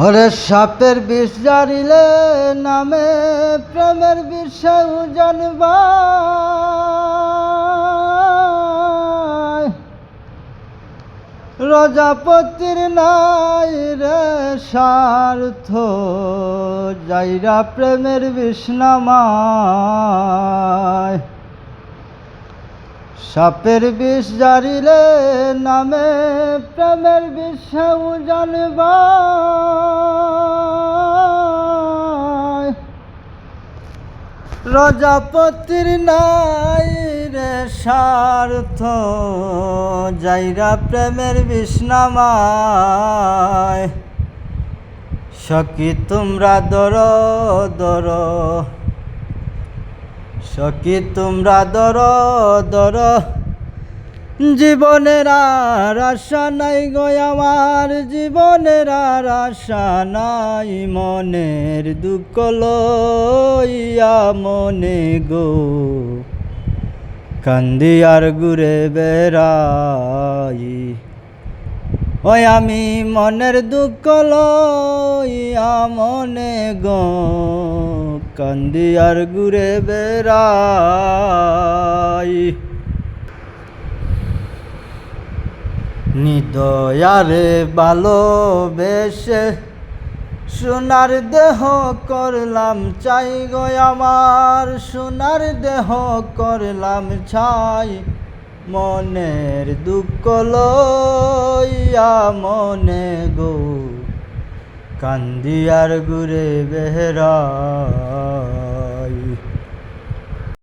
ওরে সাপের বিষ জারিলে নামে প্রেমের বিষয় জানবা রজাপতির নাই রে স্বার্থ যাইরা প্রেমের বিষ নামায় সাপের বিষ জারিলে নামে প্রেমের বিষয় জানবা রজাপতির নাই রে স্বার্থ যাইরা প্রেমের বিষ নামায় সখী তোমরা দর দর সখী তোমরা দর দর জীবনের আর আশা নাই গো আমার জীবনের আর আশা নাই মনের দুঃখ লইয়া মনে গো কান্দি আর ঘুরে বেড়াই ওই আমি মনের দুঃখ লইয়া মনে গো কান্দি আর ঘুরে বেড়াই নিদয়ারে ভালোবেসে সোনার দেহ করলাম চাই গো আমার সোনার দেহ করলাম ছাই মনের দুঃখ লইয়া মনে গো কান্দি আর ঘুরে বেড়াই।